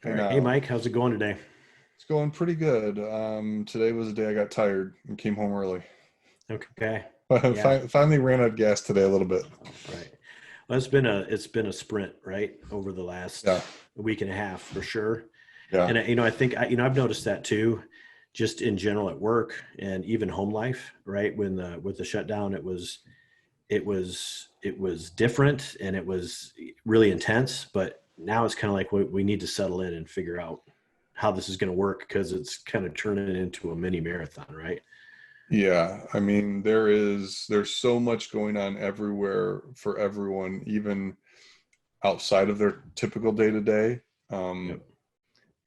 All Hey right. Hey, now, Mike, how's it going today? it's going pretty good. Today was the day I got tired and came home early. Okay. I Yeah, finally ran out of gas today a little bit. right. Well, it's been a sprint, right? Over the last Yeah, week and a half for sure. yeah, And I think I've noticed that too, just in general at work and even home life, right? When the with the shutdown, it was different and it was really intense, but now it's kind of like we need to settle in and figure out how this is going to work because it's kind of turning into a mini marathon, right? yeah. I mean, there's so much going on everywhere for everyone, even outside of their typical day to day. Yep.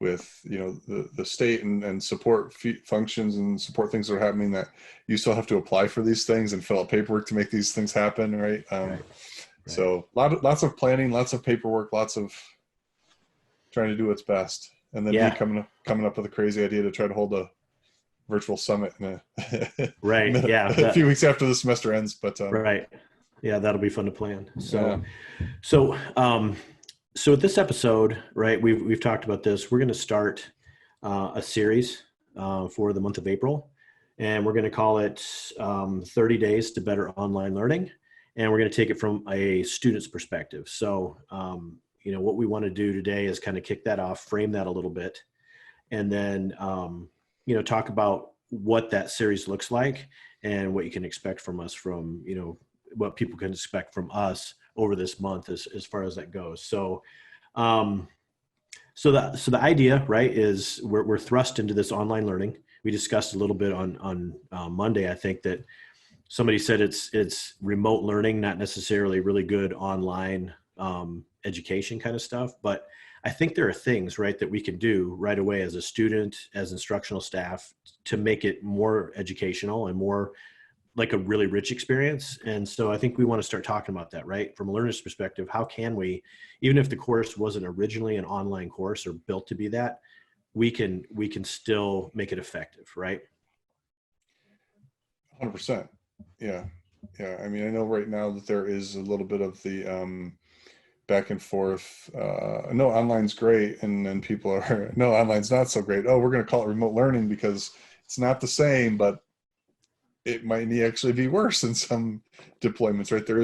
With the state and support functions and support things that are happening that you still have to apply for these things and fill out paperwork to make these things happen, right? Right. Right. So lots of planning, lots of paperwork, lots of trying to do what's best, and then me Yeah. coming up with a crazy idea to try to hold a virtual summit in Right. Yeah. a few weeks after the semester ends. But Right. Yeah, that'll be fun to plan. yeah, So with this episode, right, we've talked about this. We're going to start a series for the month of April, and we're going to call it 30 Days to Better Online Learning, and we're going to take it from a student's perspective. So, what we want to do today is kind of kick that off, frame that a little bit, and then talk about what that series looks like and what you can expect from us from what people can expect from us over this month as far as that goes. Um so the idea, right, is we're thrust into this online learning. We discussed a little bit on Monday, I think, that somebody said it's remote learning, not necessarily really good online education kind of stuff. But I think there are things, right, that we can do right away as a student, as instructional staff, to make it more educational and more like a really rich experience. And so I think we want to start talking about that, right? From a learner's perspective, how can we, even if the course wasn't originally an online course or built to be that, we can still make it effective, right? 100%. Yeah, yeah. I mean, I know right now that there is a little bit of the back and forth. No, online's great, and then people are no, online's not so great. Oh, we're going to call it remote learning because it's not the same, but it might actually be worse in some deployments, right? There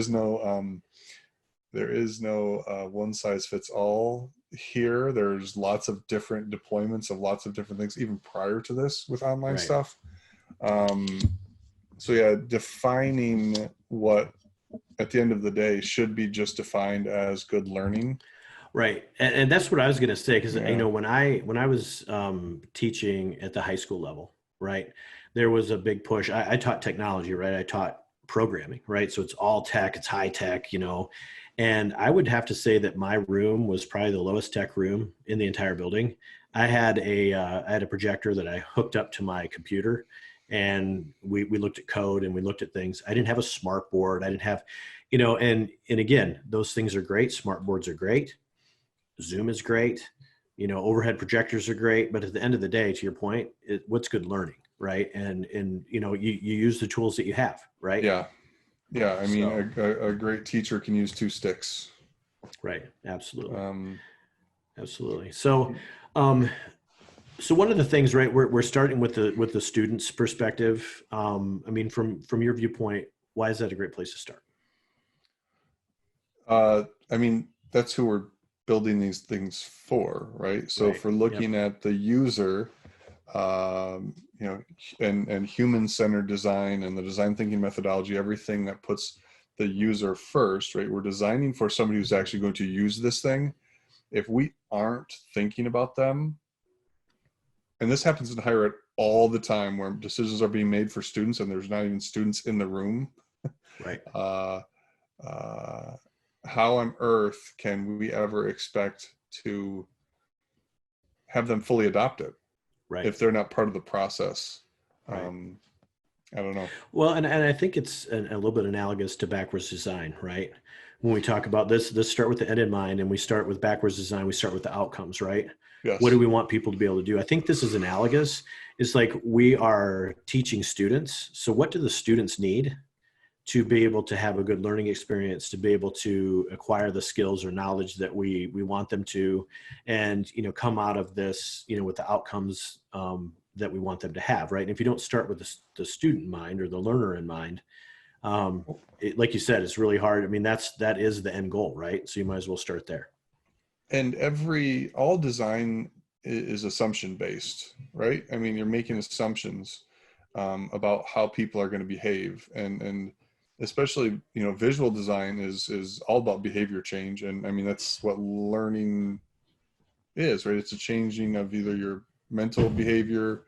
is no one size fits all here. There's lots of different deployments of lots of different things, even prior to this with online Right. stuff. Um, so yeah, defining what at the end of the day should be just defined as good learning. Right. And that's what I was going to say, because, Yeah. when I was teaching at the high school level, right, there was a big push. I taught technology, right? I taught programming, right? So it's all tech, it's high tech, and I would have to say that my room was probably the lowest tech room in the entire building. I had a projector that I hooked up to my computer, and we looked at code and we looked at things. I didn't have a smart board. I didn't have, and again, those things are great. Smart boards are great. Zoom is great. Overhead projectors are great. But at the end of the day, to your point, what's good learning, right? And you use the tools that you have, right? Yeah. Yeah. I mean, So, a great teacher can use two sticks. right, absolutely, Um, absolutely. So one of the things, right, we're starting with the student's perspective. I mean, from your viewpoint, why is that a great place to start? I mean, that's who we're building these things for, right? So if Right. we're Yep. looking at the user, and human-centered design and the design thinking methodology, everything that puts the user first, right? We're designing for somebody who's actually going to use this thing. If we aren't thinking about them, and this happens in higher ed all the time, where decisions are being made for students and there's not even students in the room. Right. Uh, uh, how on earth can we ever expect to have them fully adopted Right. if they're not part of the process? Right. Um, I don't know. Well, and I think it's a little bit analogous to backwards design, right? When we talk about this, let's start with the end in mind, and we start with backwards design. We start with the outcomes, right? What do Yes. we want people to be able to do? I think this is analogous. It's like we are teaching students. So what do the students need? to be able to have a good learning experience, to be able to acquire the skills or knowledge that we want them to, and, come out of this, with the outcomes that we want them to have. Right. And if you don't start with the student in mind or the learner in mind, like you said, it's really hard. I mean, that is the end goal, right? So you might as well start there. And all design is assumption based, right? I mean, you're making assumptions about how people are going to behave, and especially, visual design is all about behavior change. And I mean, that's what learning is, right? It's a changing of either your mental behavior,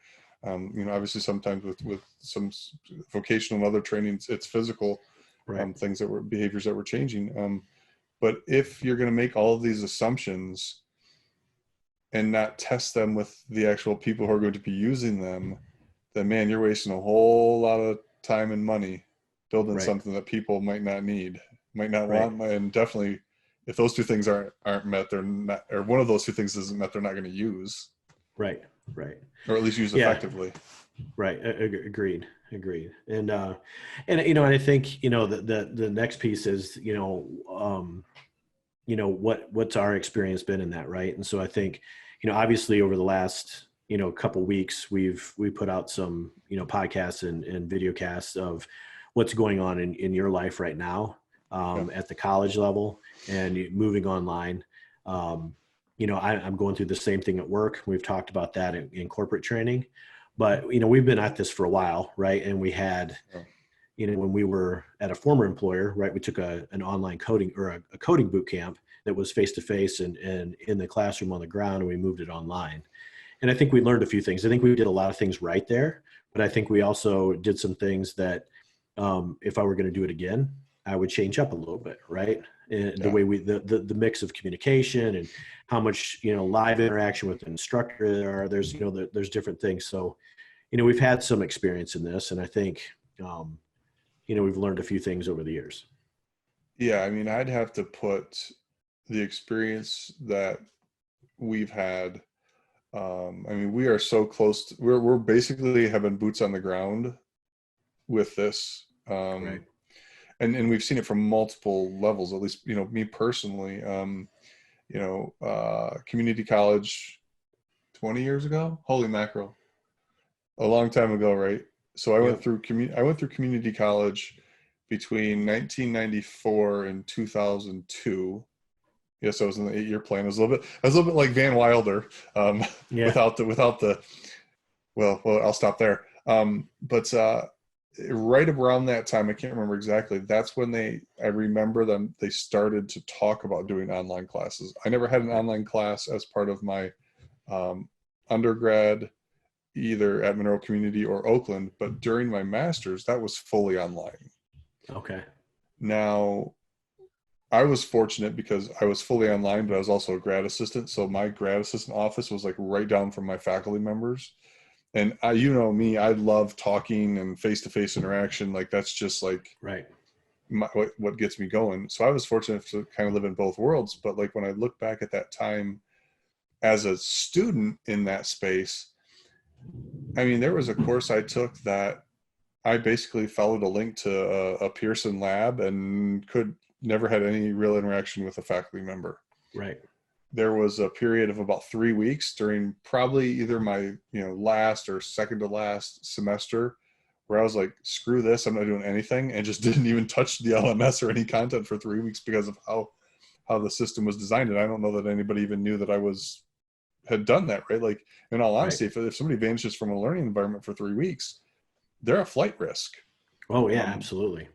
obviously sometimes with some vocational and other trainings, it's physical, Right. things behaviors that we're changing. But if you're going to make all of these assumptions and not test them with the actual people who are going to be using them, then man, you're wasting a whole lot of time and money building Right. something that people might not need, might not Right. want. And definitely, if those two things aren't met, they're not, or one of those two things isn't met, they're not going to use. Right. Right. Or at least use Yeah. effectively. Right. Agreed. And and I think, the next piece is, what's our experience been in that, right? And so I think, obviously over the last, couple weeks, we put out some, podcasts and video casts of what's going on in your life right now, at the college level and moving online. I'm going through the same thing at work. We've talked about that in corporate training, but, we've been at this for a while, right? And we had, when we were at a former employer, right, we took an online coding or a coding boot camp that was face-to-face and in the classroom on the ground, and we moved it online. And I think we learned a few things. I think we did a lot of things right there, but I think we also did some things that, if I were going to do it again, I would change up a little bit, right? And the way the mix of communication and how much, live interaction with the instructor there are, there's different things. So, we've had some experience in this, and I think, we've learned a few things over the years. Yeah. I mean, I'd have to put the experience that we've had. I mean, we are so close we're basically having boots on the ground with this. Right. And we've seen it from multiple levels, at least, me personally, community college 20 years ago, holy mackerel, a long time ago. Right. So I went through community college between 1994 and 2002. Yes, I was in the 8-year plan. I was a little bit like Van Wilder, without the, well, I'll stop there. But right around that time, I can't remember exactly. That's when I remember they started to talk about doing online classes. I never had an online class as part of my undergrad, either at Monroe Community or Oakland, but during my master's, that was fully online. Okay. Now, I was fortunate because I was fully online, but I was also a grad assistant. So my grad assistant office was like right down from my faculty members. And me, I love talking and face-to-face interaction. Like that's just like right. What gets me going. So I was fortunate to kind of live in both worlds. But like when I look back at that time as a student in that space, I mean, there was a course I took that I basically followed a link to a Pearson lab and never had any real interaction with a faculty member. Right. There was a period of about 3 weeks during probably either my, last or second to last semester where I was like, screw this, I'm not doing anything, and just didn't even touch the LMS or any content for 3 weeks because of how the system was designed. And I don't know that anybody even knew that I had done that, right? Like, in all honesty, if somebody vanishes from a learning environment for 3 weeks, they're a flight risk. Oh yeah, absolutely.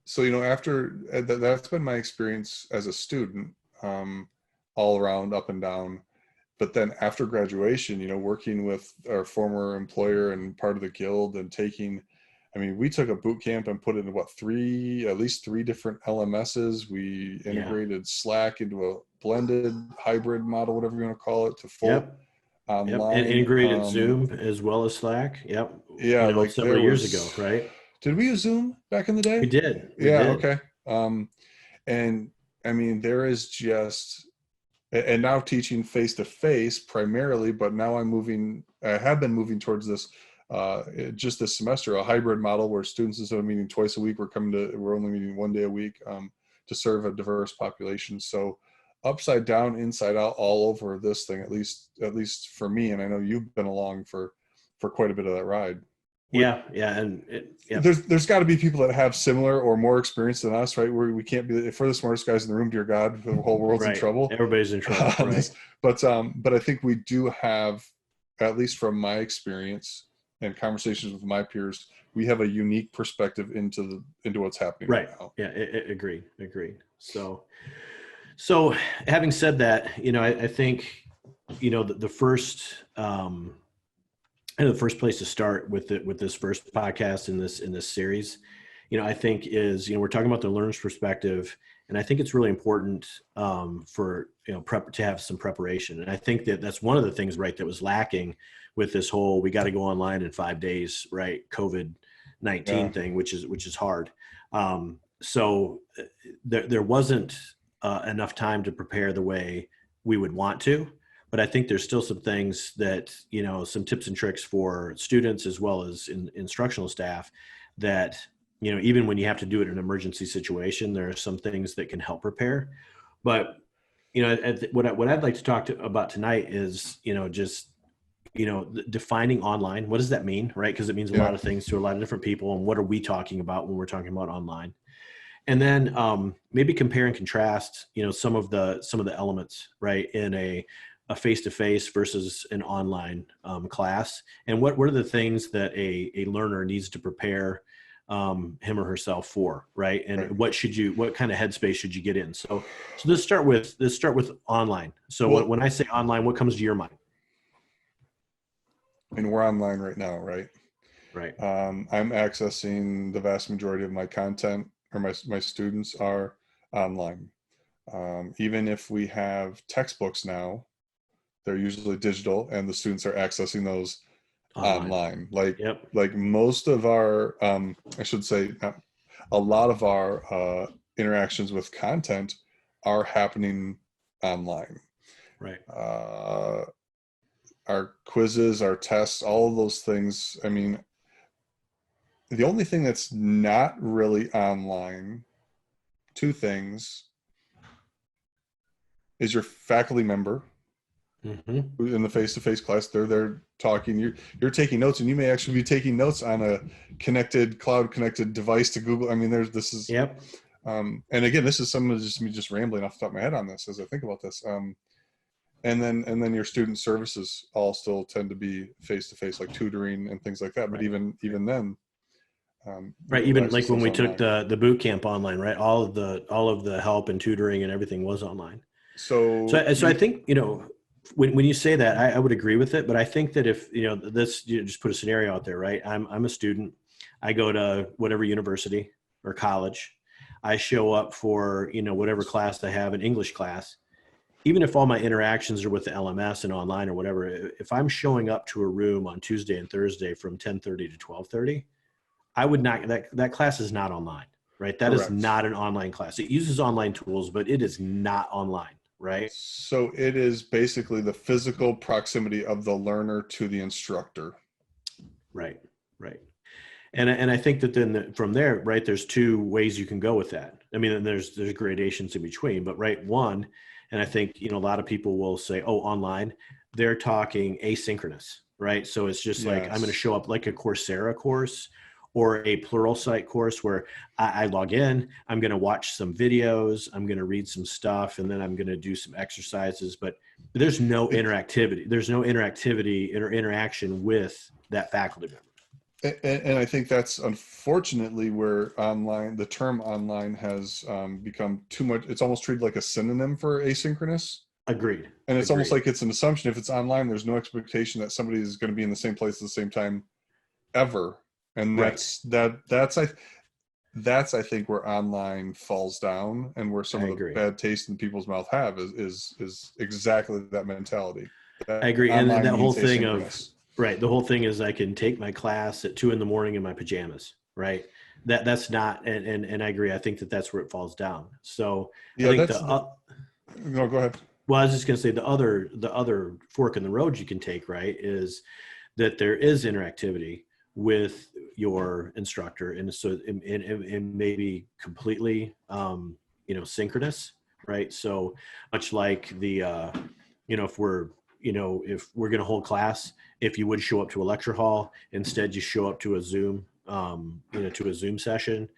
So, after that's been my experience as a student, all around, up and down. But then after graduation, working with our former employer and part of the guild and we took a boot camp and put it in at least three different LMSs. We integrated Slack into a blended hybrid model, whatever you want to call it, to full online. And integrated Zoom as well as Slack. Yep. Yeah. Like several years ago, right? Did we use Zoom back in the day? We did. Okay. And I mean, there is just, and now teaching face-to-face primarily, but now I have been moving towards this just this semester, a hybrid model where students, instead of meeting twice a week, we're only meeting one day a week, to serve a diverse population. So upside down, inside out, all over this thing, at least for me. And I know you've been along for quite a bit of that ride. Yeah. There's got to be people that have similar or more experience than us, right? Where we can't be, if we're the smartest guys in the room, dear God, the whole world's in trouble. Everybody's in trouble. Right. But I think we do have, at least from my experience and conversations with my peers, we have a unique perspective into what's happening right now. Yeah, agreed. So having said that, I think, the first place to start with this first podcast in this series, I think is, we're talking about the learner's perspective, and I think it's really important for to have some preparation. And I think that's one of the things, right, that was lacking with this whole we got to go online in 5 days, right, COVID-19 thing, which is hard. So there wasn't enough time to prepare the way we would want to. But I think there's still some things that, some tips and tricks for students as well as instructional staff that, even when you have to do it in an emergency situation, there are some things that can help prepare. But, what I'd like to talk about tonight is, defining online. What does that mean, right? Because it means a lot of things to a lot of different people. And what are we talking about when we're talking about online? And then maybe compare and contrast, some of the elements, right, in a face-to-face versus an online class, and what are the things that a learner needs to prepare him or herself for, right? And what kind of headspace should you get in? So let's start with online. So when I say online, what comes to your mind? And we're online right now, right? Right. I'm accessing the vast majority of my content, or my students are online. Even if we have textbooks now, they're usually digital, and the students are accessing those online. Like most of our, I should say, a lot of our interactions with content are happening online. Right. Our quizzes, our tests, all of those things. I mean, the only thing that's not really online, two things, is your faculty member. Mm-hmm. In the face-to-face class, they're talking. You're taking notes, and you may actually be taking notes on a cloud-connected device to Google. I mean, this is. Yep. And again, this is some of me just rambling off the top of my head on this as I think about this. And then your student services all still tend to be face-to-face, like tutoring and things like that. But even then. Right. Even like when we took the boot camp online, right? All of the help and tutoring and everything was online. So I think, when you say that, I would agree with it, but I think that if, just put a scenario out there, right? I'm a student. I go to whatever university or college. I show up for, whatever class I have, an English class. Even if all my interactions are with the LMS and online or whatever, if I'm showing up to a room on Tuesday and Thursday from 10:30 to 12:30, I would not, that class is not online, right? That Correct. Is not an online class. It uses online tools, but it is not online. Right. So it is basically the physical proximity of the learner to the instructor. Right. And I think that then from there, right, there's two ways you can go with that. I mean, there's gradations in between, but right, one, and I think, a lot of people will say, oh, online, they're talking asynchronous, right? So it's just like, I'm going to show up like a Coursera course or a Pluralsight course where I log in, I'm going to watch some videos, I'm going to read some stuff, and then I'm going to do some exercises, but there's no interactivity. There's no interactivity or interaction with that faculty member. And I think that's unfortunately where the term online has become too much. It's almost treated like a synonym for asynchronous. Agreed. And it's almost like it's an assumption. If it's online, there's no expectation that somebody is going to be in the same place at the same time ever. And that's I think where online falls down, and where some of the bad taste in people's mouth have is exactly that mentality. I agree. And that whole thing the whole thing is I can take my class at 2 a.m. in my pajamas, right? That's not, and I agree. I think that's where it falls down. So I think no, go ahead. Well, I was just going to say the other fork in the road you can take, right, is that there is interactivity with your instructor. And so it may be completely, synchronous, right? So much like if we're going to hold class, if you would show up to a lecture hall, instead you show up to a Zoom, to a Zoom session.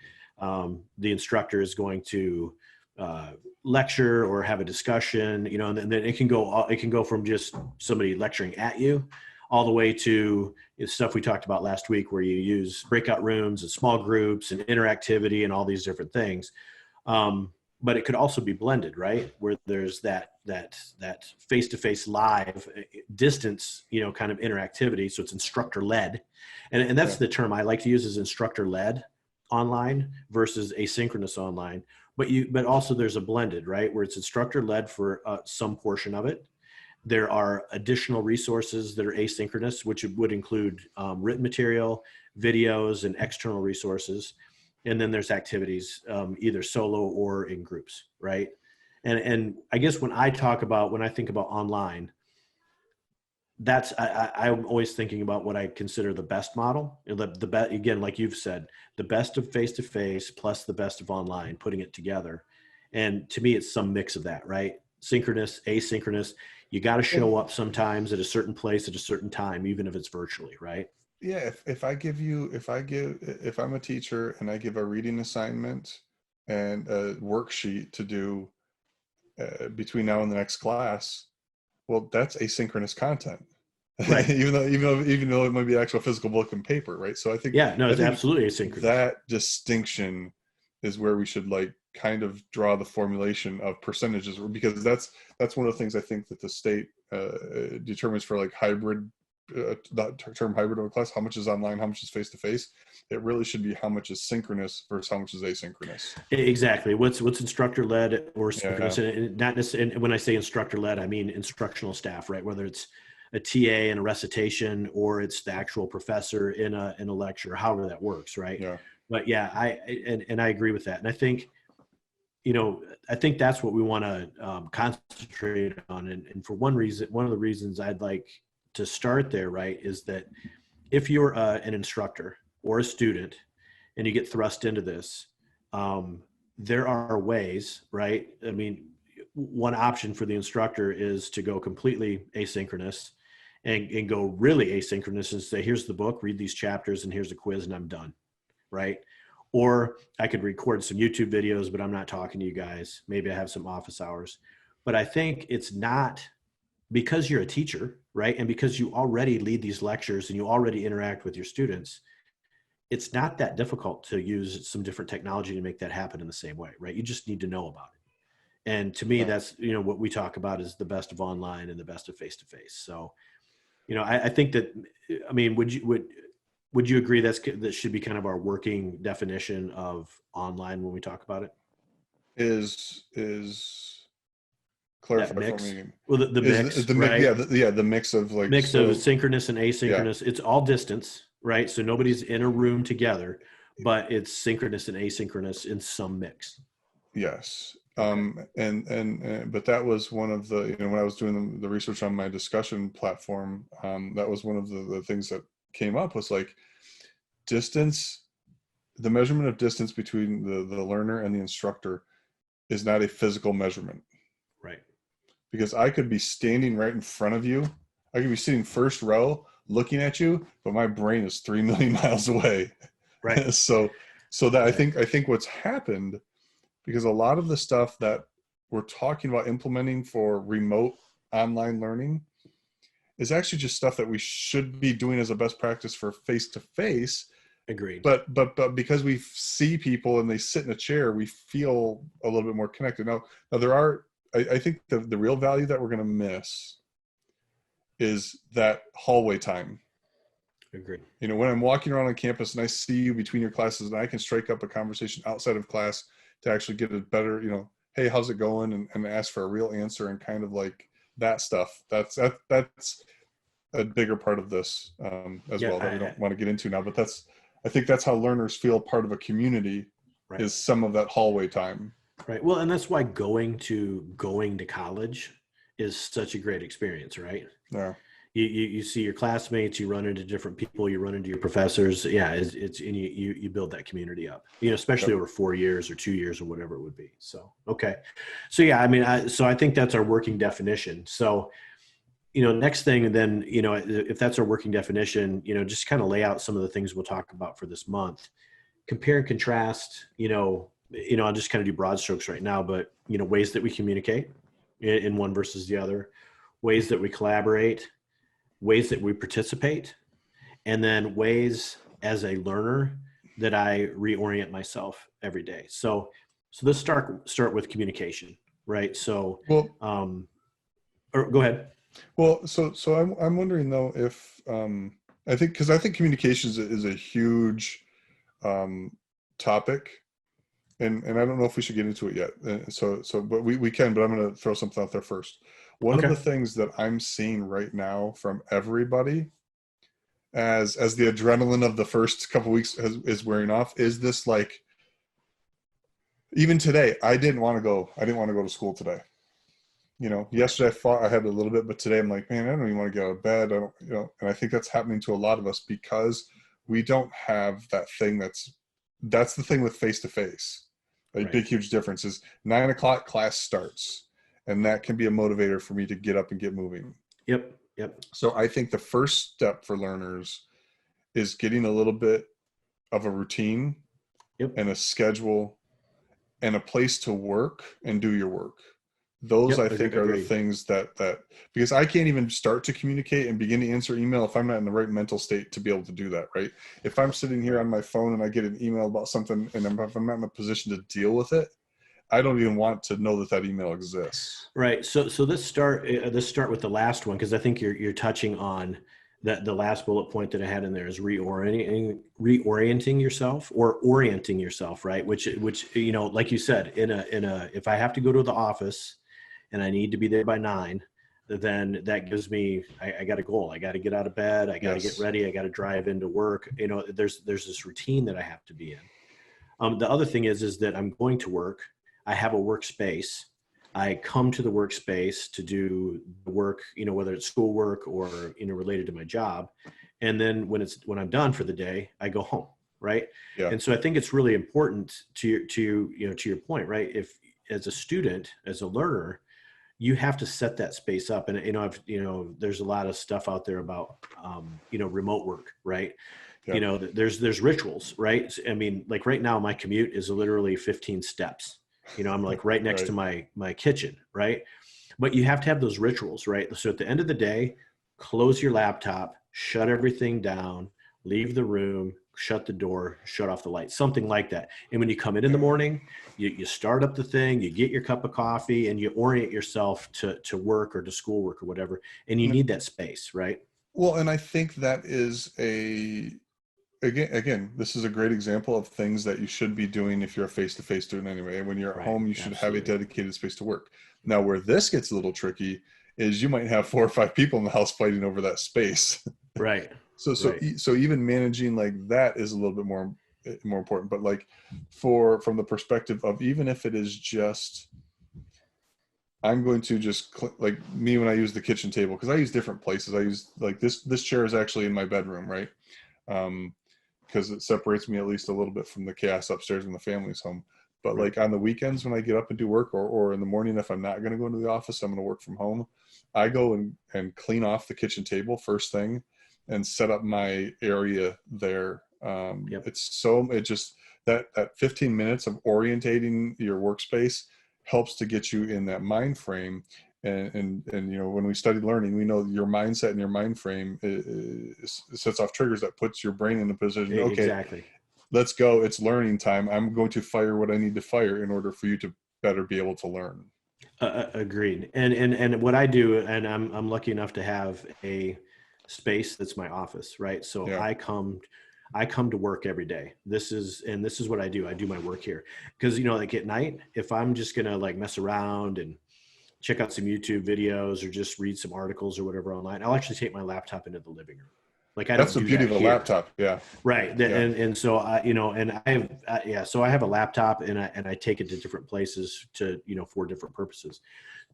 The instructor is going to lecture or have a discussion, and then it can go from just somebody lecturing at you all the way to stuff we talked about last week, where you use breakout rooms and small groups and interactivity and all these different things. But it could also be blended, right? Where there's that face-to-face live distance, kind of interactivity. So it's instructor led. And that's the term I like to use, is instructor led online versus asynchronous online. But also there's a blended, right? Where it's instructor led for some portion of it. There are additional resources that are asynchronous, which would include written material, videos, and external resources. And then there's activities, either solo or in groups, right? And I guess when I think about online, I'm always thinking about what I consider the best model. The best, again, like you've said, the best of face-to-face plus the best of online, putting it together. And to me, it's some mix of that, right? Synchronous, asynchronous. You got to show up sometimes at a certain place at a certain time, even if it's virtually, right? Yeah. If I'm a teacher and I give a reading assignment and a worksheet to do between now and the next class, well, that's asynchronous content, Right. even though it might be actual physical book and paper, right? So I think it's absolutely asynchronous. That distinction is where we should kind of draw the formulation of percentages, because that's one of the things I think that the state determines for hybrid. That term hybrid over class, how much is online, how much is face-to-face. It really should be how much is synchronous versus how much is asynchronous. Exactly. What's instructor led or synchronous, and not necessarily. And when I say instructor led, I mean instructional staff, right? Whether it's a TA in a recitation or it's the actual professor in a lecture, however that works, right? Yeah. But yeah, I agree with that, and I think that's what we want to concentrate on, and for one of the reasons I'd like to start there, right, is that if you're an instructor or a student and you get thrust into this, there are ways, right? I mean, one option for the instructor is to go completely asynchronous and go really asynchronous and say, here's the book, read these chapters, and here's a quiz, and I'm done, right? Or I could record some YouTube videos, but I'm not talking to you guys. Maybe I have some office hours. But I think it's not, because you're a teacher, right? And because you already lead these lectures and you already interact with your students, it's not that difficult to use some different technology to make that happen in the same way, right? You just need to know about it. And to me, that's, what we talk about is the best of online and the best of face-to-face. So, I think that, I mean, would you agree that should be kind of our working definition of online when we talk about it? Is clarify mix. for me. Well, the mix, right? The mix of mix of synchronous and asynchronous. Yeah. It's all distance, right? So nobody's in a room together, but it's synchronous and asynchronous in some mix. Yes. But that was one of the, when I was doing the research on my discussion platform, that was one of the things that came up, was distance. The measurement of distance between the learner and the instructor is not a physical measurement. Right. Because I could be standing right in front of you. I could be sitting first row looking at you, but my brain is 3 million miles away. Right. so that I think what's happened, because a lot of the stuff that we're talking about implementing for remote online learning is actually just stuff that we should be doing as a best practice for face-to-face. Agreed. But because we see people and they sit in a chair, we feel a little bit more connected. Now there are, I think the real value that we're going to miss is that hallway time. Agreed. When I'm walking around on campus and I see you between your classes and I can strike up a conversation outside of class to actually get a better, hey, how's it going? And ask for a real answer, and kind of that stuff. That's a bigger part of this as well that we don't want to get into now. But I think that's how learners feel part of a community, right, is some of that hallway time. Right. Well, and that's why going to college is such a great experience, right? Yeah. you see your classmates, you run into different people, you run into your professors. Yeah. It's and you build that community up, especially Yep. over 4 years or 2 years or whatever it would be. So, okay. So yeah, I mean, I think that's our working definition. So, next thing, then, if that's our working definition, just kind of lay out some of the things we'll talk about for this month. Compare and contrast, I'll just kind of do broad strokes right now, but, ways that we communicate in one versus the other, ways that we collaborate, ways that we participate, and then ways as a learner that I reorient myself every day. So let's start with communication, right? So, Well, or go ahead. well, so I'm wondering though if I think communications is a huge topic, and I don't know if we should get into it yet. But we can. But I'm going to throw something out there first. One of Okay. the things that I'm seeing right now from everybody, as the adrenaline of the first couple weeks is wearing off, is this like, even today, I didn't want to go to school today. Yesterday I thought I had a little bit, but today I'm like, man, I don't even want to get out of bed. I don't, and I think that's happening to a lot of us because we don't have that thing that's the thing with face-to-face. A Right. big, huge difference is 9 o'clock class starts, and that can be a motivator for me to get up and get moving. Yep. Yep. So I think the first step for learners is getting a little bit of a routine Yep. and a schedule and a place to work and do your work. Those, Yep. I think, are the Agreed. things that because I can't even start to communicate and begin to answer email if I'm not in the right mental state to be able to do that, right? If I'm sitting here on my phone and I get an email about something and if I'm not in a position to deal with it, I don't even want to know that email exists. Right. So let's start with the last one, because I think you're touching on that. The last bullet point that I had in there is reorienting yourself or orienting yourself, right? Which like you said, if I have to go to the office and I need to be there by 9, then that gives me, I got a goal. I got to get out of bed. I got to get Yes. ready. I got to drive into work. There's this routine that I have to be in. The other thing is that I'm going to work. I have a workspace. I come to the workspace to do the work, whether it's schoolwork or, related to my job. And then when I'm done for the day, I go home. Right. Yeah. And so I think it's really important to your point, right? If as a student, as a learner, you have to set that space up. And, there's a lot of stuff out there about, remote work, right? Yeah. There's rituals, right? I mean, like right now, my commute is literally 15 steps. I'm like right next to my kitchen, right? But you have to have those rituals, right? So at the end of the day, close your laptop, shut everything down, leave the room, shut the door, shut off the lights, something like that. And when you come in the morning, you start up the thing, you get your cup of coffee, and you orient yourself to work or to schoolwork or whatever. And you need that space, right? Well, and I think that is again, this is a great example of things that you should be doing if you're a face-to-face student anyway. When you're at home, you should have a dedicated space to work. Now, where this gets a little tricky is you might have 4 or 5 people in the house fighting over that space. Right. So even managing like that is a little bit more important. But like from the perspective of, even if it is just, I'm going to just like me when I use the kitchen table, because I use different places. I use like this chair is actually in my bedroom, right? Because it separates me at least a little bit from the chaos upstairs when the family's home. But like on the weekends when I get up and do work, or in the morning, if I'm not going to go into the office, I'm going to work from home. I go and clean off the kitchen table first thing and set up my area there. It just that 15 minutes of orientating your workspace helps to get you in that mind frame. And when we study learning, we know your mindset and your mind frame sets off triggers that puts your brain in a position. Okay, exactly. Let's go. It's learning time. I'm going to fire what I need to fire in order for you to better be able to learn. Agreed. And what I do, and I'm lucky enough to have a space that's my office, right? So Yeah. I come to work every day. This is what I do. I do my work here because, like at night, if I'm just going to like mess around and check out some YouTube videos or just read some articles or whatever online, I'll actually take my laptop into the living room. Like That's the beauty of a laptop. Yeah. Right. Yeah. And so so I have a laptop and I take it to different places to, for different purposes.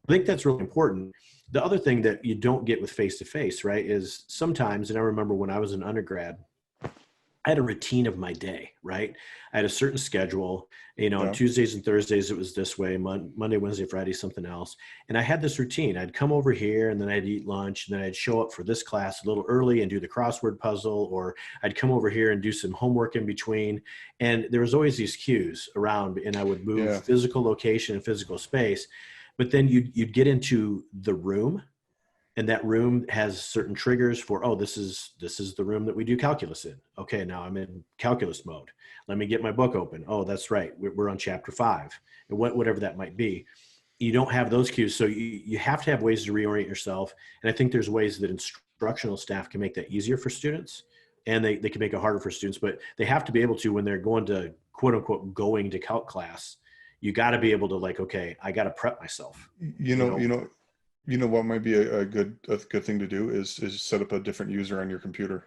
I think that's really important. The other thing that you don't get with face-to-face, right, is sometimes, and I remember when I was an undergrad, I had a routine of my day, right? I had a certain schedule, on Yeah. Tuesdays and Thursdays, it was this way, Monday, Wednesday, Friday, something else. And I had this routine. I'd come over here and then I'd eat lunch and then I'd show up for this class a little early and do the crossword puzzle, or I'd come over here and do some homework in between. And there was always these cues around, and I would move Yeah. physical location and physical space. But then you'd get into the room, and that room has certain triggers for, oh, this is the room that we do calculus in. Okay, now I'm in calculus mode. Let me get my book open. Oh, that's right, we're on chapter 5, and whatever that might be. You don't have those cues, so you have to have ways to reorient yourself. And I think there's ways that instructional staff can make that easier for students, and they can make it harder for students, but they have to be able to, when they're going to, quote unquote, going to calc class, you got to be able to, like, okay, I got to prep myself. What might be a good thing to do is set up a different user on your computer.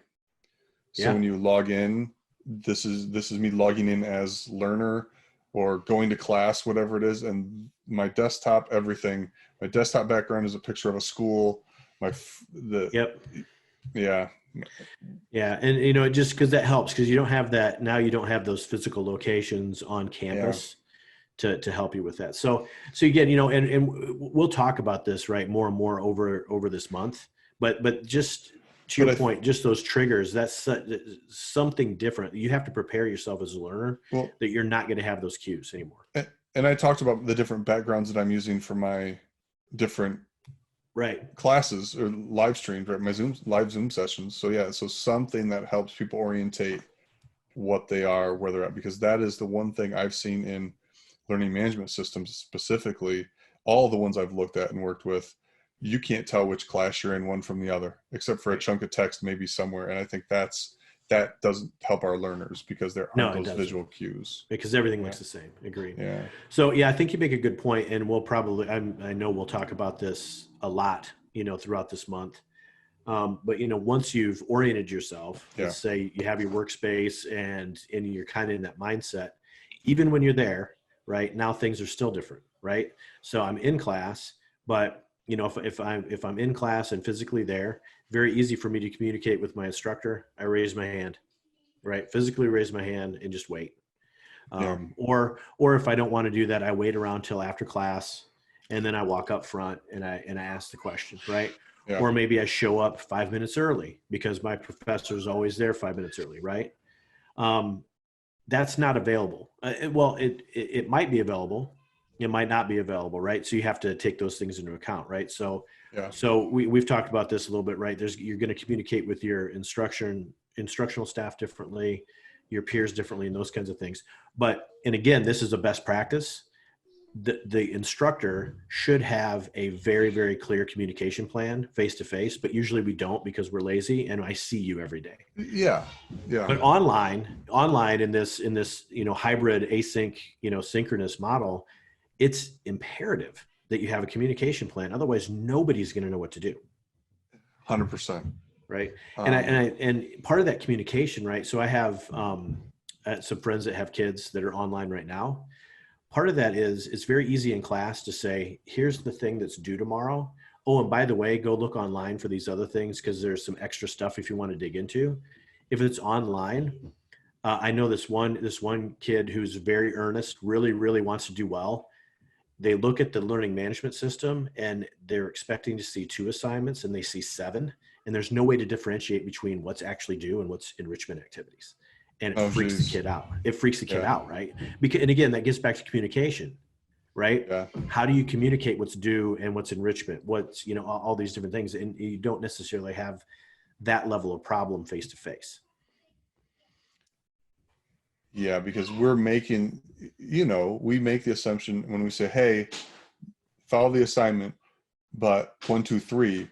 So Yeah. when you log in, this is me logging in as learner or going to class, whatever it is, and my desktop, everything. My desktop background is a picture of a school. Yep. Yeah. Yeah, and just because that helps, because you don't have that now. You don't have those physical locations on campus to help you with that. So again, and we'll talk about this, right, more and more over this month. But just to your point, just those triggers, that's something different. You have to prepare yourself as a learner that you're not going to have those cues anymore. And I talked about the different backgrounds that I'm using for my different classes or live streams, right? My live Zoom sessions. So something that helps people orientate what they are, where they're at, because that is the one thing I've seen in learning management systems, specifically all the ones I've looked at and worked with. You can't tell which class you're in one from the other, except for a chunk of text maybe somewhere. And I think that doesn't help our learners, because there aren't those visual cues. Because everything looks the same. Agree. Yeah. So I think you make a good point, and we'll probably, I know we'll talk about this a lot, throughout this month. But once you've oriented yourself, let's say you have your workspace and you're kind of in that mindset, even when you're there, right now, things are still different, right? So I'm in class, but if I'm in class and physically there, very easy for me to communicate with my instructor. I raise my hand, right? Physically raise my hand and just wait. Or if I don't want to do that, I wait around till after class, and then I walk up front and I ask the question, right? Yeah. Or maybe I show up 5 minutes early because my professor is always there 5 minutes early, right? That's not available. It might be available. It might not be available, right? So you have to take those things into account, right? So we've talked about this a little bit, right? You're going to communicate with your instructional staff differently, your peers differently, and those kinds of things. And again, this is a best practice. The instructor should have a very, very clear communication plan face-to-face, but usually we don't, because we're lazy and I see you every day. Yeah. But online in this hybrid async, synchronous model, it's imperative that you have a communication plan. Otherwise, nobody's going to know what to do. 100%. Right. And part of that communication, right? So I have some friends that have kids that are online right now. Part of that is it's very easy in class to say, here's the thing that's due tomorrow. Oh, and by the way, go look online for these other things, because there's some extra stuff if you want to dig into. If it's online, I know this one kid who's very earnest, really, really wants to do well. They look at the learning management system and they're expecting to see 2 assignments, and they see 7. And there's no way to differentiate between what's actually due and what's enrichment activities. And it freaks the kid out. It freaks the kid out, right? And again, that gets back to communication, right? Yeah. How do you communicate what's due and what's enrichment? What's, all these different things. And you don't necessarily have that level of problem face to face. Yeah, because we're making, we make the assumption when we say, hey, follow the assignment, but 1, 2, 3,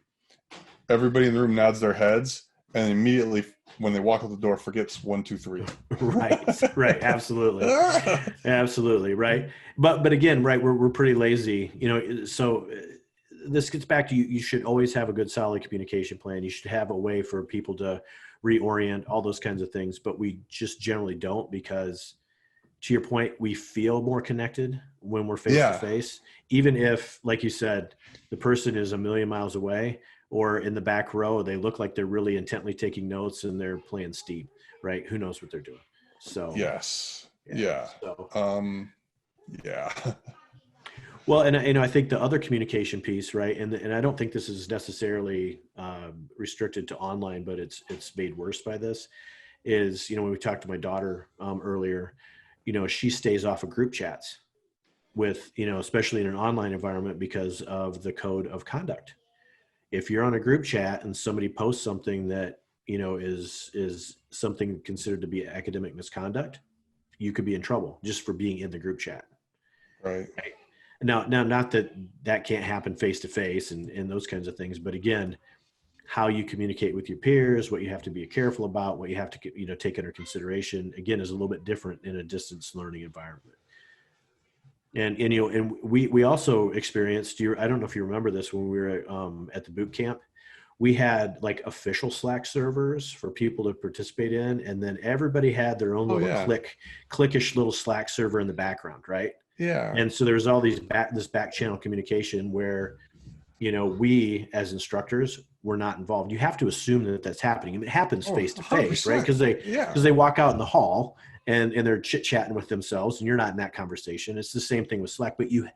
everybody in the room nods their heads, and immediately when they walk out the door, forgets 1, 2, 3. Right. Absolutely. Absolutely. Right. But again, right. We're pretty lazy, so this gets back to you should always have a good, solid communication plan. You should have a way for people to reorient, all those kinds of things, but we just generally don't, because to your point, we feel more connected when we're face to face, even if, like you said, the person is a million miles away, or in the back row, they look like they're really intently taking notes and they're playing Steve, right? Who knows what they're doing? So, yes. Yeah. So, yeah. well, and I think the other communication piece, right? And I don't think this is necessarily restricted to online, but it's made worse by this. Is, when we talked to my daughter earlier, she stays off of group chats with, especially in an online environment because of the code of conduct. If you're on a group chat and somebody posts something that, is something considered to be academic misconduct, you could be in trouble just for being in the group chat. Right. Now, not that can't happen face to face and those kinds of things, but again, how you communicate with your peers, what you have to be careful about, what you have to, take under consideration, again, is a little bit different in a distance learning environment. And we also experienced, I don't know if you remember this, when we were at the boot camp, we had like official Slack servers for people to participate in. And then everybody had their own little cliquish little Slack server in the background. Right. Yeah. And so there was all this back channel communication where, we as instructors were not involved. You have to assume that that's happening. And it happens face to face, right? Because they walk out in the hall and they're chit chatting with themselves and you're not in that conversation. It's the same thing with Slack, but you,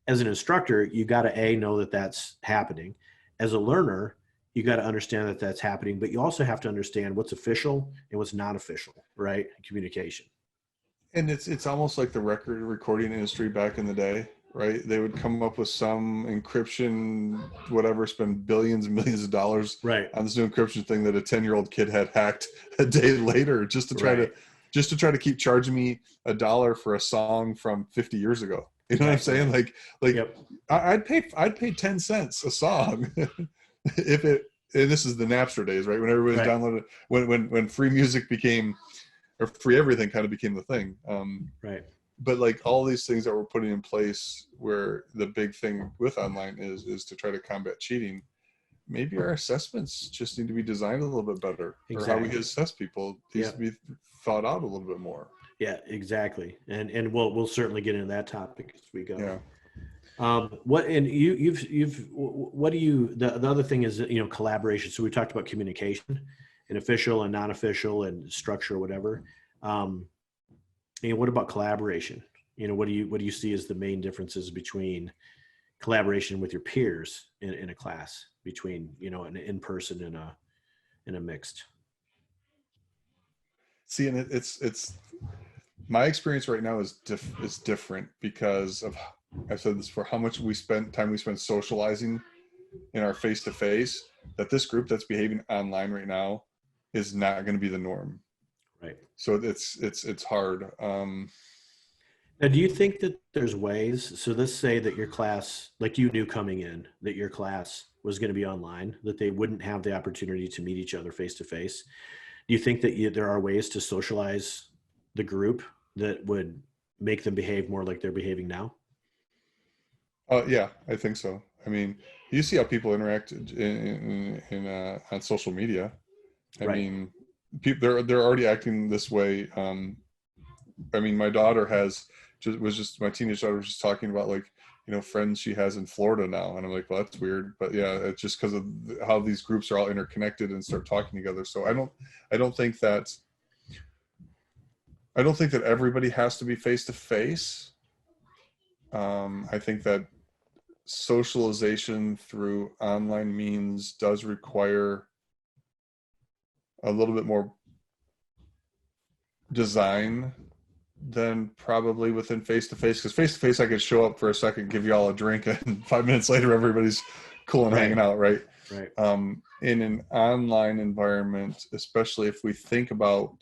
as an instructor, you got to know that that's happening. As a learner, you got to understand that that's happening, but you also have to understand what's official and what's not official, right? Communication. And it's almost like the recording industry back in the day, right? They would come up with some encryption, whatever, spend billions and millions of dollars on this new encryption thing that a 10-year-old kid had hacked a day later just to try to keep charging me $1 for a song from 50 years ago. You know what I'm saying? Like yep. I'd pay 10 cents a song if it, and this is the Napster days, right? When everybody downloaded, when free music became, or free everything kind of became the thing. Right. But like all these things that we're putting in place, where the big thing with online is to try to combat cheating. Maybe our assessments just need to be designed a little bit better, or how we assess people needs to be thought out a little bit more. Yeah, exactly. And we'll certainly get into that topic as we go. Yeah. The other thing is, collaboration. So we talked about communication and official and non-official and structure, whatever. What about collaboration? What do you see as the main differences between collaboration with your peers in a class, between, an in-person and a mixed? See, and it's my experience right now is different because of, I've said this, for how much we spend socializing in our face-to-face, that this group that's behaving online right now is not going to be the norm. Right. So it's hard. Now, do you think that there's ways, so let's say that your class, like you knew coming in, that your class was going to be online, that they wouldn't have the opportunity to meet each other face-to-face. Do you think that there are ways to socialize the group that would make them behave more like they're behaving now? Yeah, I think so. I mean, you see how people interact in on social media. I mean, people they're already acting this way. I mean, my daughter my teenage daughter was just talking about, like, friends she has in Florida now, and I'm like, well, that's weird, but yeah, it's just because of how these groups are all interconnected and start talking together. So I don't think that everybody has to be face to face. I think that socialization through online means does require a little bit more design than probably within face-to-face, because face-to-face I could show up for a second, give you all a drink, and 5 minutes later everybody's cool and hanging out, right? In an online environment, especially if we think about,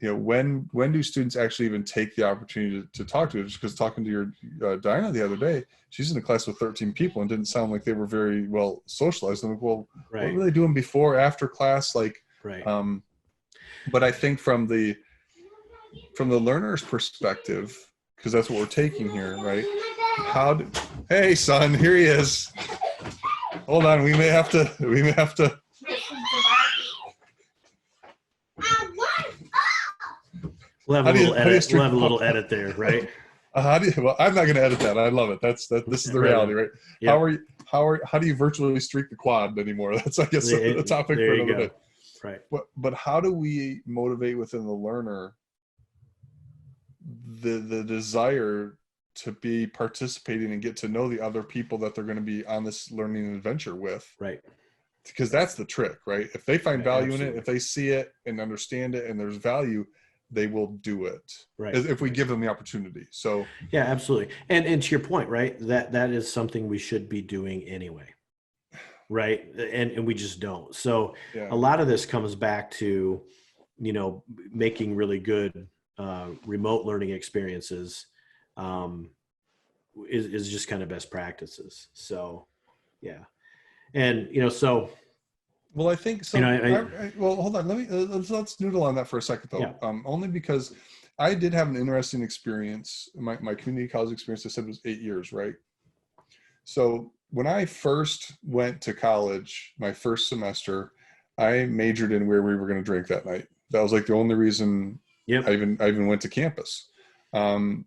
when do students actually even take the opportunity to talk to it? Just because talking to your Dinah the other day, she's in a class with 13 people and didn't sound like they were very well socialized. I'm like, well, what were they doing before, after class? Like, but I think from the learner's perspective, because that's what we're taking here, right? Hey son, here he is. Hold on, we may have to. We'll have a How do little you how do you edit. We'll streak have the a little quad? edit there, right? How do you, well, I'm not going to edit that. I love it. This is the Right reality, on. right? How Yep. are you, how do you virtually streak the quad anymore? That's, I guess, a topic There for you another day. go. Right. But how do we motivate within the learner the desire to be participating and get to know the other people that they're going to be on this learning adventure with? Right. Because that's the trick, right? If they find Right. value in it, Absolutely. if they see it and understand it and there's value, they will do it Right. if we Right. give them the opportunity. So Yeah, absolutely. And to your point, right? That is something we should be doing anyway. Right. And we just don't. So a yeah, lot of this comes back to, making really good remote learning experiences um, is just kind of best practices. So yeah. And so well, I think you know, so. Well, hold on. Let's noodle on that for a second, yeah. though. Only because I did have an interesting experience. My community college experience, I said, was 8 years, right? So when I first went to college, my first semester, I majored in where we were going to drink that night. That was like the only reason I Yep. even went to campus. Um,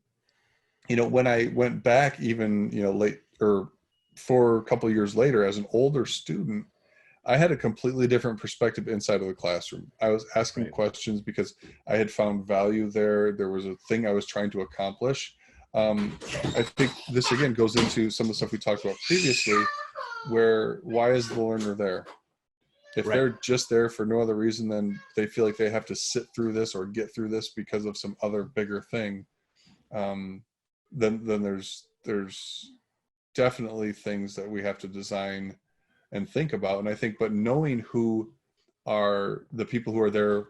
when I went back, even late or for a couple of years later, as an older student, I had a completely different perspective inside of the classroom. I was asking Right. questions because I had found value there. There was a thing I was trying to accomplish. I think this again goes into some of the stuff we talked about previously, where why is the learner there? If Right. they're just there for no other reason than they feel like they have to sit through this or get through this because of some other bigger thing, um, then there's definitely things that we have to design and think about. And I think, but knowing who are the people who are there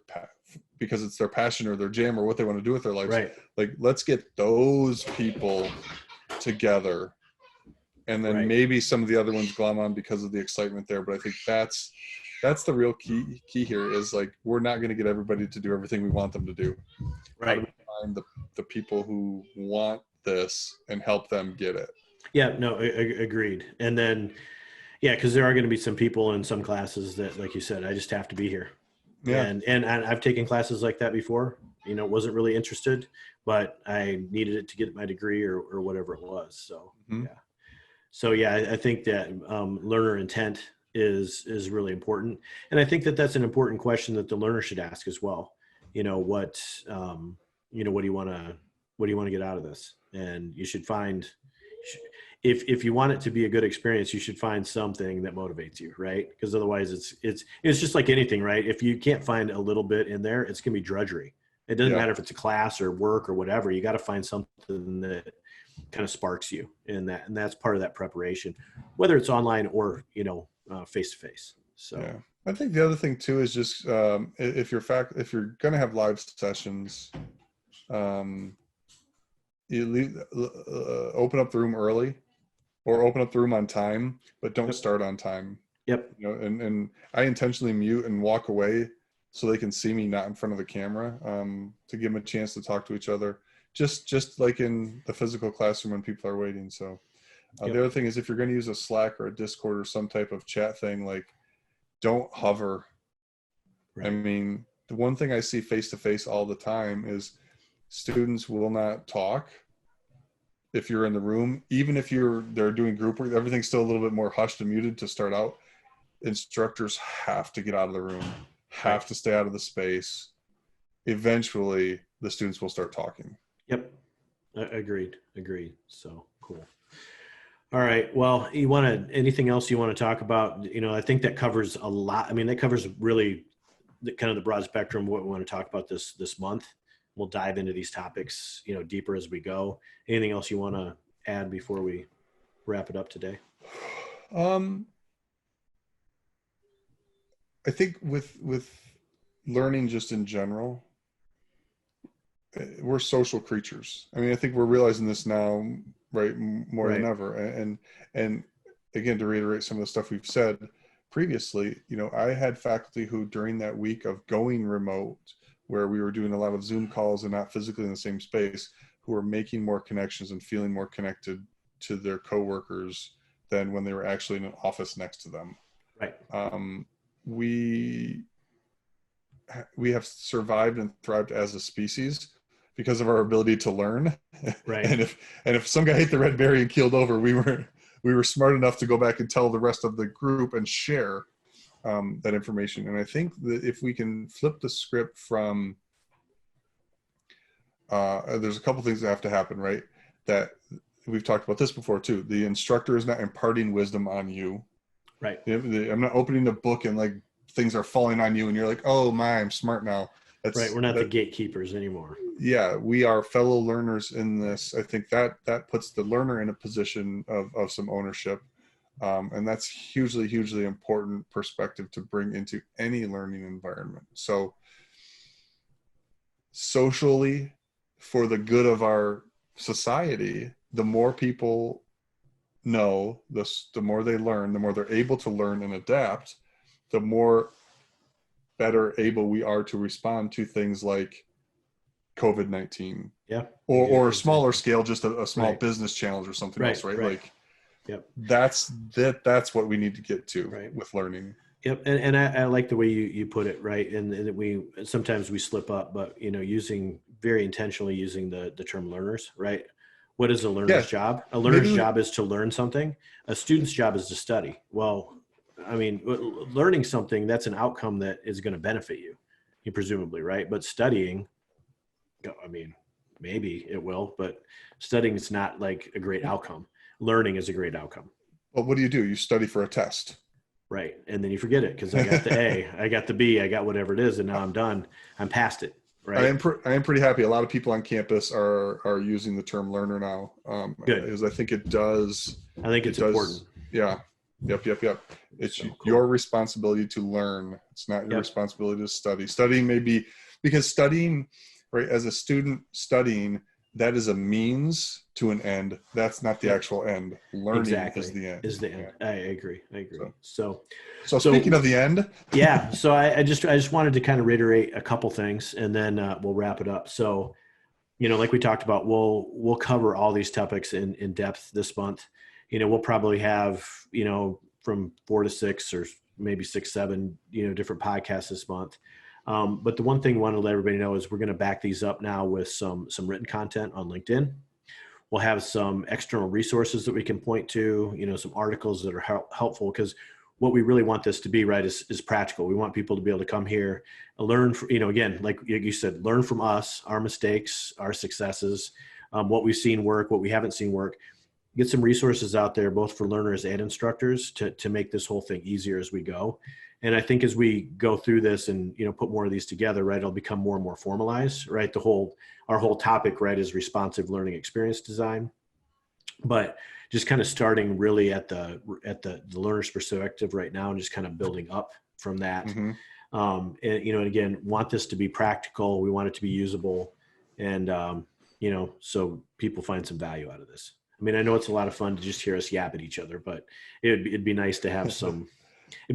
because it's their passion or their jam or what they want to do with their lives, Right. like let's get those people together, and then Right. maybe some of the other ones glom on because of the excitement there. But I think that's the real key here is like we're not going to get everybody to do everything we want them to do. How do Right. we find the people who want this and help them get it? Yeah. No. Agreed. And then yeah, because there are going to be some people in some classes that, like you said, I just have to be here. Yeah, And I've taken classes like that before. Wasn't really interested, but I needed it to get my degree or whatever it was. So mm-hmm. yeah. So yeah, I think that learner intent is really important, and I think that that's an important question that the learner should ask as well. What what do you want to get out of this? And you should find if you want it to be a good experience, you should find something that motivates you, right? Because otherwise, it's just like anything, right? If you can't find a little bit in there, it's gonna be drudgery. It doesn't Yeah. matter if it's a class or work or whatever. You got to find something that kind of sparks you in that, and that's part of that preparation, whether it's online or face to face. So Yeah, I think the other thing too is just if you're going to have live sessions, um, you open up the room early or open up the room on time, but don't yep. start on time. Yep. And I intentionally mute and walk away so they can see me not in front of the camera, to give them a chance to talk to each other, just like in the physical classroom when people are waiting. So Yep. the other thing is if you're going to use a Slack or a Discord or some type of chat thing, like don't hover. Right. I mean, the one thing I see face to face all the time is students will not talk if you're in the room, even if they're doing group work, everything's still a little bit more hushed and muted to start out. Instructors have to get out of the room, have Right. to stay out of the space. Eventually the students will start talking. Yep. Agreed. So cool. All right. Well, anything else you want to talk about? I think that covers a lot. I mean, that covers really kind of the broad spectrum of what we want to talk about this month. We'll dive into these topics, deeper as we go. Anything else you want to add before we wrap it up today? I think with learning just in general, we're social creatures. I mean, I think we're realizing this now, right, more than ever. And again, to reiterate some of the stuff we've said previously, I had faculty who during that week of going remote, where we were doing a lot of Zoom calls and not physically in the same space, who were making more connections and feeling more connected to their coworkers than when they were actually in an office next to them. Right. We have survived and thrived as a species because of our ability to learn. Right. And if some guy ate the red berry and keeled over, we were smart enough to go back and tell the rest of the group and share that information. And I think that if we can flip the script from, there's a couple things that have to happen, right? That we've talked about this before too. The instructor is not imparting wisdom on you. Right. I'm not opening the book and like things are falling on you and you're like, oh my, I'm smart now. Right. We're not the gatekeepers anymore. Yeah, we are fellow learners in this. I think that puts the learner in a position of some ownership. And that's hugely important perspective to bring into any learning environment. So socially, for the good of our society, the more people know, the more they learn, the more they're able to learn and adapt, the more better able we are to respond to things like COVID-19. Yeah. Or a smaller scale, just a small right. business challenge or something else, right? Like, yep. That's what we need to get to with learning. Yep. And I like the way you put it, right? And we sometimes we slip up, but very intentionally using the term learners, right? What is a learner's job? A learner's job is to learn something. A student's job is to study. Well, I mean, learning something, that's an outcome that is going to benefit you presumably, right? But studying, I mean, maybe it will, but studying is not like a great outcome. Learning is a great outcome. Well, what do? You study for a test. Right. And then you forget it because I got the A, I got the B, I got whatever it is, and now I'm done. I'm past it. Right. I am pretty happy. A lot of people on campus are using the term learner now. Good. Because I think it does. I think it's important. Yeah. Yep. It's so cool. Your responsibility to learn. It's not your responsibility to study. Studying may be, because studying, right, as a student studying, that is a means to an end. That's not the actual end. Learning is the end. Is the end. I agree. So speaking of the end. Yeah. So I just wanted to kind of reiterate a couple things and then we'll wrap it up. So, like we talked about, we'll cover all these topics in depth this month. We'll probably have, from 4 to 6 or maybe 6, 7, different podcasts this month. But the one thing we want to let everybody know is we're going to back these up now with some written content on LinkedIn. We'll have some external resources that we can point to, some articles that are helpful, because what we really want this to be, right, is practical. We want people to be able to come here and learn, again, like you said, learn from us, our mistakes, our successes, what we've seen work, what we haven't seen work. Get some resources out there, both for learners and instructors, to make this whole thing easier as we go. And I think as we go through this and, put more of these together, right, it'll become more and more formalized, right? Our whole topic, right, is responsive learning experience design, but just kind of starting really at the learner's perspective right now and just kind of building up from that. Mm-hmm. And again, want this to be practical. We want it to be usable and, so people find some value out of this. I mean, I know it's a lot of fun to just hear us yap at each other, but it'd be nice to have some,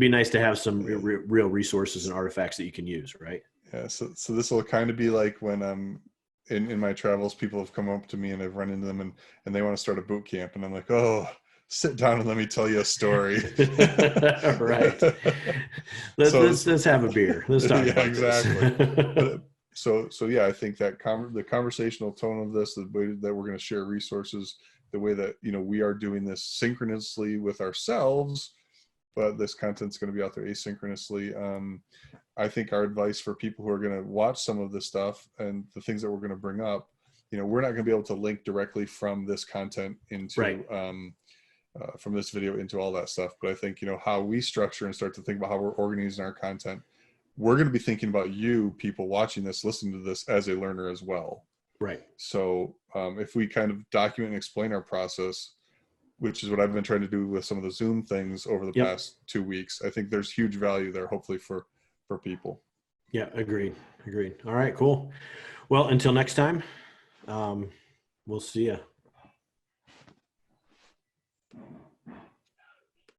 real resources and artifacts that you can use. Right. Yeah. So this will kind of be like when in my travels, people have come up to me and I've run into them and they want to start a boot camp. And I'm like, oh, sit down and let me tell you a story. Right. Let's have a beer. Let's talk about exactly. So yeah, I think that the conversational tone of this, the way that we're going to share resources, the way that, we are doing this synchronously with ourselves, but this content's going to be out there asynchronously. I think our advice for people who are going to watch some of this stuff and the things that we're going to bring up, we're not going to be able to link directly from this content into, from this video into all that stuff. But I think, how we structure and start to think about how we're organizing our content, we're going to be thinking about you, people watching this, listening to this as a learner as well. Right. So if we kind of document and explain our process, which is what I've been trying to do with some of the Zoom things over the past 2 weeks, I think there's huge value there, hopefully for people. Yeah, agreed. All right, cool. Well, until next time, we'll see you.